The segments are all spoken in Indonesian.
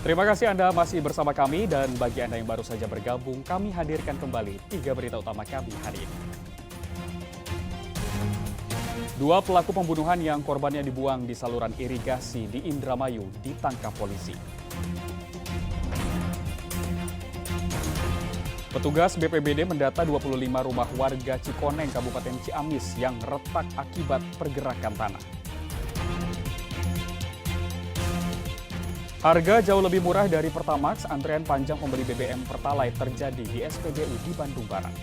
Terima kasih Anda masih bersama kami dan bagi Anda yang baru saja bergabung, kami hadirkan kembali 3 berita utama kami hari ini. 2 pelaku pembunuhan yang korbannya dibuang di saluran irigasi di Indramayu ditangkap polisi. Petugas BPBD mendata 25 rumah warga Cikoneng, Kabupaten Ciamis yang retak akibat pergerakan tanah. Harga jauh lebih murah dari Pertamax, antrean panjang pembeli BBM Pertalite terjadi di SPBU di Bandung Barat.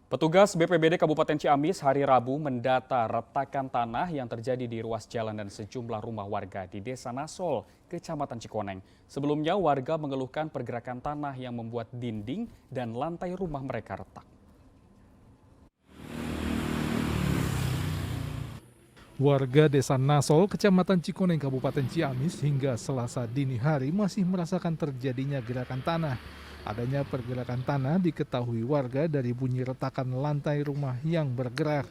Petugas BPBD Kabupaten Ciamis hari Rabu mendata retakan tanah yang terjadi di ruas jalan dan sejumlah rumah warga di Desa Nasol, Kecamatan Cikoneng. Sebelumnya warga mengeluhkan pergerakan tanah yang membuat dinding dan lantai rumah mereka retak. Warga Desa Nasol, Kecamatan Cikoneng, Kabupaten Ciamis hingga Selasa dini hari masih merasakan terjadinya gerakan tanah. Adanya pergerakan tanah diketahui warga dari bunyi retakan lantai rumah yang bergerak.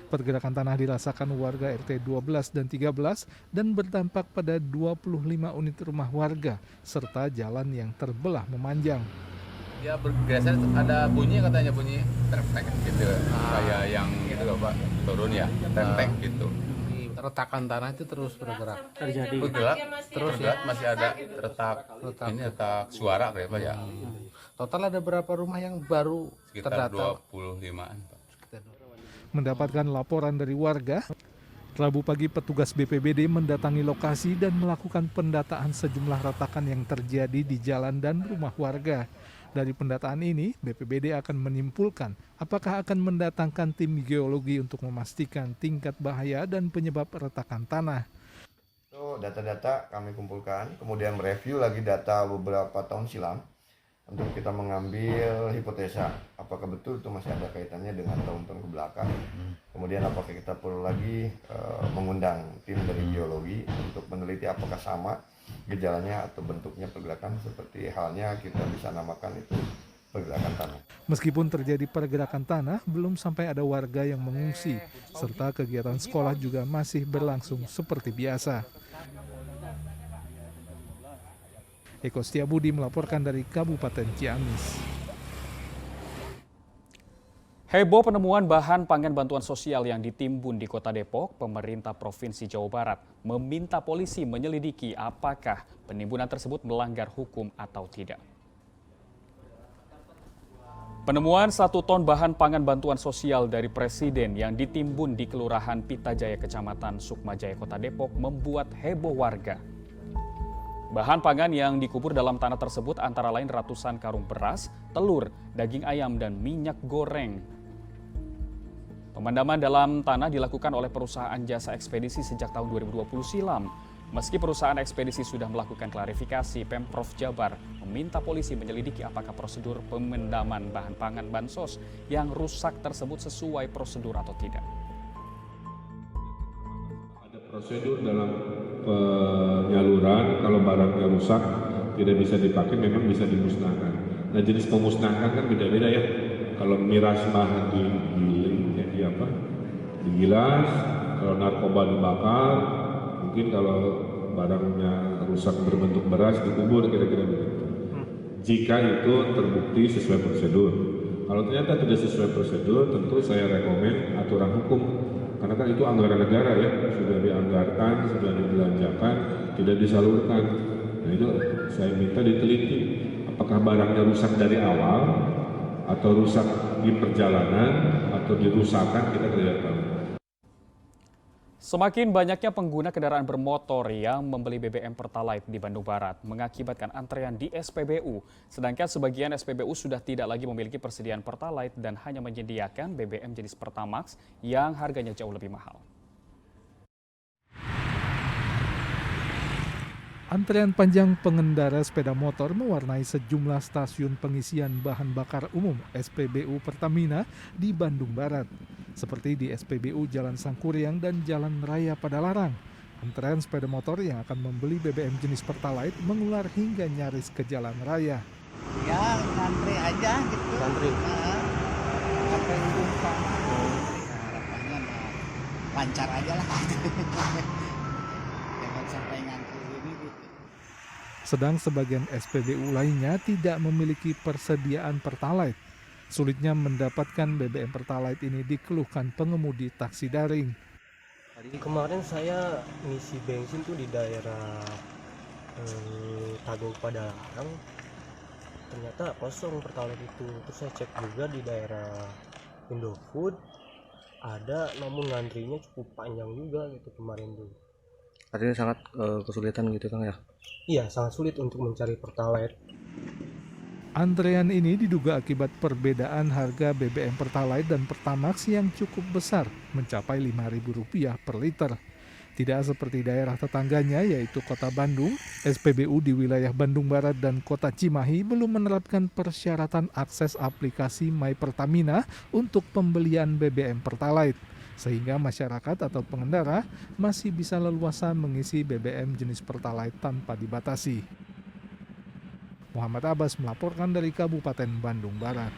Pergerakan tanah dirasakan warga RT 12 dan 13 dan berdampak pada 25 unit rumah warga serta jalan yang terbelah memanjang. Ya bergeser ada bunyi katanya bunyi tertek gitu. Kayak yang itu loh Pak, turun ya, tertek gitu. Retakan tanah itu terus bergerak. Terjadi. Bergerak, terus ya masih ada retak. Ini retak suara kayak Pak ya. Total ada berapa rumah yang baru Sekitar terdata? 25-an Pak. Mendapatkan laporan dari warga, Rabu pagi petugas BPBD mendatangi lokasi dan melakukan pendataan sejumlah retakan yang terjadi di jalan dan rumah warga. Dari pendataan ini, BPBD akan menyimpulkan apakah akan mendatangkan tim geologi untuk memastikan tingkat bahaya dan penyebab retakan tanah. Data-data kami kumpulkan, kemudian mereview lagi data beberapa tahun silam untuk kita mengambil hipotesa apakah betul itu masih ada kaitannya dengan tahun-tahun ke belakang. Kemudian apakah kita perlu lagi mengundang tim dari geologi untuk meneliti apakah sama gejalanya atau bentuknya pergerakan seperti halnya kita bisa namakan itu pergerakan tanah. Meskipun terjadi pergerakan tanah, belum sampai ada warga yang mengungsi, serta kegiatan sekolah juga masih berlangsung seperti biasa. Eko Setiabudi melaporkan dari Kabupaten Ciamis. Heboh penemuan bahan pangan bantuan sosial yang ditimbun di Kota Depok, pemerintah Provinsi Jawa Barat meminta polisi menyelidiki apakah penimbunan tersebut melanggar hukum atau tidak. Penemuan 1 ton bahan pangan bantuan sosial dari Presiden yang ditimbun di Kelurahan Pitajaya, Kecamatan Sukmajaya, Kota Depok membuat heboh warga. Bahan pangan yang dikubur dalam tanah tersebut antara lain ratusan karung beras, telur, daging ayam, dan minyak goreng. Pemadaman dalam tanah dilakukan oleh perusahaan jasa ekspedisi sejak tahun 2020 silam. Meski perusahaan ekspedisi sudah melakukan klarifikasi, Pemprov Jabar meminta polisi menyelidiki apakah prosedur pemadaman bahan pangan bansos yang rusak tersebut sesuai prosedur atau tidak. Ada prosedur dalam penyaluran, kalau barangnya rusak tidak bisa dipakai memang bisa dimusnahkan. Nah jenis pemusnahan kan beda-beda ya. Kalau miras mah digilas, kalau narkoba dibakar, mungkin kalau barangnya rusak berbentuk beras dikubur kira-kira begitu. Jika itu terbukti sesuai prosedur. Kalau ternyata tidak sesuai prosedur, tentu saya rekomen aturan hukum. Karena kan itu anggaran negara ya, sudah dianggarkan, sudah dibelanjakan, tidak disalurkan. Nah itu saya minta diteliti, apakah barangnya rusak dari awal, atau rusak di perjalanan, atau dirusakan, kita tidak tahu. Semakin banyaknya pengguna kendaraan bermotor yang membeli BBM Pertalite di Bandung Barat mengakibatkan antrean di SPBU. Sedangkan sebagian SPBU sudah tidak lagi memiliki persediaan Pertalite dan hanya menyediakan BBM jenis Pertamax yang harganya jauh lebih mahal. Antrean panjang pengendara sepeda motor mewarnai sejumlah stasiun pengisian bahan bakar umum SPBU Pertamina di Bandung Barat, seperti di SPBU Jalan Sangkuriang dan Jalan Raya Padalarang. Antrean sepeda motor yang akan membeli BBM jenis Pertalite mengular hingga nyaris ke jalan raya. Ya ngantri aja gitu. Ngantri. Sampai ujung sana. Harapannya lancar aja lah. Jangan sampai ngantri ini gitu. Sedang sebagian SPBU lainnya tidak memiliki persediaan Pertalite. Sulitnya mendapatkan BBM Pertalite ini dikeluhkan pengemudi taksi daring. Kemarin saya ngisi bensin tuh di daerah Tagok Padalarang, ternyata kosong Pertalite itu. Terus saya cek juga di daerah Indofood ada, namun ngantrinya cukup panjang juga gitu kemarin tuh. Artinya sangat kesulitan gitu Kang ya? Iya, sangat sulit untuk mencari Pertalite. Antrean ini diduga akibat perbedaan harga BBM Pertalite dan Pertamax yang cukup besar, mencapai Rp5.000 per liter. Tidak seperti daerah tetangganya yaitu Kota Bandung, SPBU di wilayah Bandung Barat dan Kota Cimahi belum menerapkan persyaratan akses aplikasi My Pertamina untuk pembelian BBM Pertalite, sehingga masyarakat atau pengendara masih bisa leluasa mengisi BBM jenis Pertalite tanpa dibatasi. Muhammad Abbas melaporkan dari Kabupaten Bandung Barat.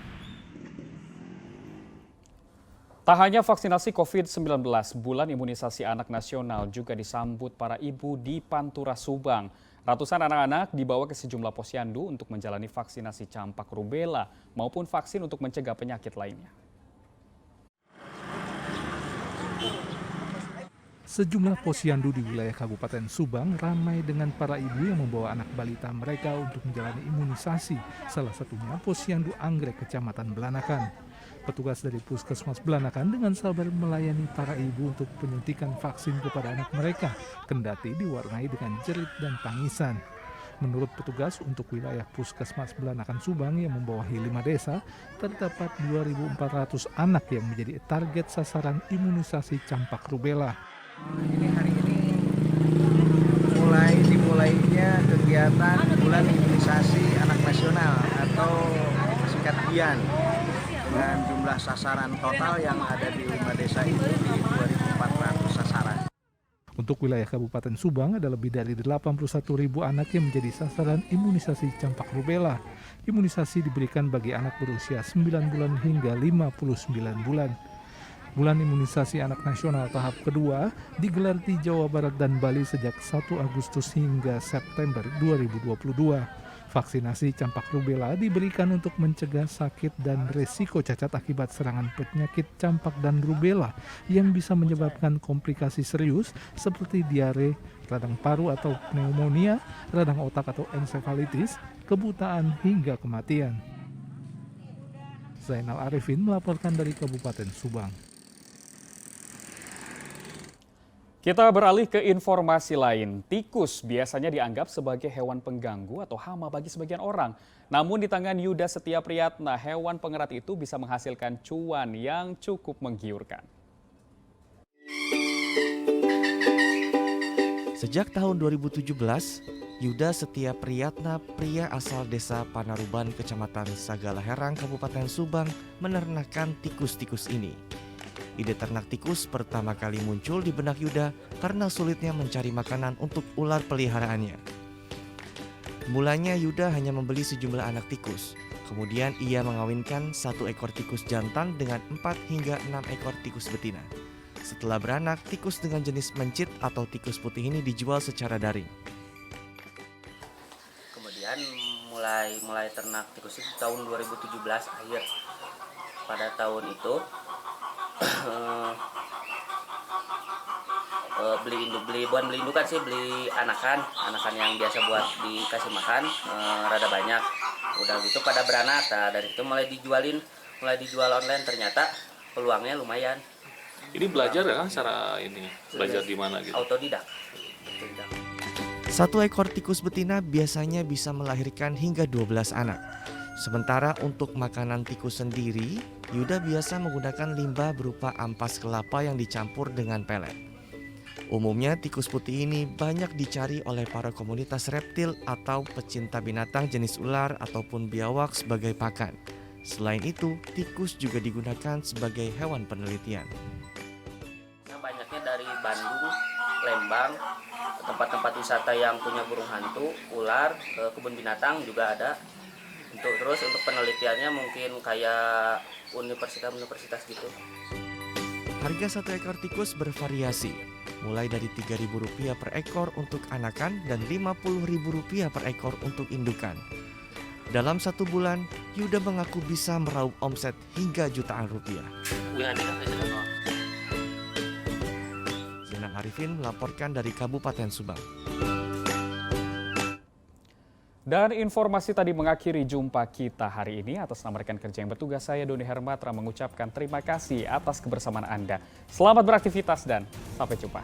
Tak hanya vaksinasi COVID-19, bulan imunisasi anak nasional juga disambut para ibu di Pantura Subang. Ratusan anak-anak dibawa ke sejumlah posyandu untuk menjalani vaksinasi campak rubella maupun vaksin untuk mencegah penyakit lainnya. Sejumlah posyandu di wilayah Kabupaten Subang ramai dengan para ibu yang membawa anak balita mereka untuk menjalani imunisasi, salah satunya posyandu Anggrek, Kecamatan Belanakan. Petugas dari Puskesmas Belanakan dengan sabar melayani para ibu untuk penyuntikan vaksin kepada anak mereka, kendati diwarnai dengan jerit dan tangisan. Menurut petugas, untuk wilayah Puskesmas Belanakan Subang yang membawahi 5 desa, terdapat 2.400 anak yang menjadi target sasaran imunisasi campak rubella. Ini hari ini dimulainya kegiatan bulan imunisasi anak nasional atau singkat BIAN dengan jumlah sasaran total yang ada di 5 desa itu di 2.400 sasaran. Untuk wilayah Kabupaten Subang ada lebih dari 81.000 anak yang menjadi sasaran imunisasi campak rubella. Imunisasi diberikan bagi anak berusia 9 bulan hingga 59 bulan. Bulan imunisasi anak nasional tahap kedua digelar di Jawa Barat dan Bali sejak 1 Agustus hingga September 2022. Vaksinasi campak rubella diberikan untuk mencegah sakit dan resiko cacat akibat serangan penyakit campak dan rubella yang bisa menyebabkan komplikasi serius seperti diare, radang paru atau pneumonia, radang otak atau ensefalitis, kebutaan hingga kematian. Zainal Arifin melaporkan dari Kabupaten Subang. Kita beralih ke informasi lain. Tikus biasanya dianggap sebagai hewan pengganggu atau hama bagi sebagian orang. Namun di tangan Yuda Setia Priyatna, hewan pengerat itu bisa menghasilkan cuan yang cukup menggiurkan. Sejak tahun 2017, Yuda Setia Priyatna, pria asal desa Panaruban, Kecamatan Sagala Herang, Kabupaten Subang, menernakan tikus-tikus ini. Ide ternak tikus pertama kali muncul di benak Yuda karena sulitnya mencari makanan untuk ular peliharaannya. Mulanya Yuda hanya membeli sejumlah anak tikus. Kemudian ia mengawinkan 1 ekor tikus jantan dengan 4 hingga 6 ekor tikus betina. Setelah beranak, tikus dengan jenis mencit atau tikus putih ini dijual secara daring. Kemudian mulai ternak tikus itu tahun 2017 akhir. Pada tahun itu beli indukan sih, beli anakan yang biasa buat dikasih makan, rada banyak. Udah gitu pada beranak, dari itu mulai dijual online, ternyata peluangnya lumayan. Ini belajar ya cara ini? Belajar di mana gitu? Autodidak. 1 ekor tikus betina biasanya bisa melahirkan hingga 12 anak. Sementara untuk makanan tikus sendiri, Yuda biasa menggunakan limbah berupa ampas kelapa yang dicampur dengan pelet. Umumnya tikus putih ini banyak dicari oleh para komunitas reptil atau pecinta binatang jenis ular ataupun biawak sebagai pakan. Selain itu, tikus juga digunakan sebagai hewan penelitian. Banyaknya dari Bandung, Lembang, tempat-tempat wisata yang punya burung hantu, ular, kebun binatang juga ada. Terus untuk penelitiannya mungkin kayak universitas gitu. Harga satu ekor tikus bervariasi, mulai dari Rp3.000 per ekor untuk anakan dan Rp50.000 per ekor untuk indukan. Dalam 1 bulan, Yuda mengaku bisa meraup omset hingga jutaan rupiah. Zainal Arifin melaporkan dari Kabupaten Subang. Dan informasi tadi mengakhiri jumpa kita hari ini. Atas nama rekan kerja yang bertugas, saya Doni Hermatra mengucapkan terima kasih atas kebersamaan Anda. Selamat beraktivitas dan sampai jumpa.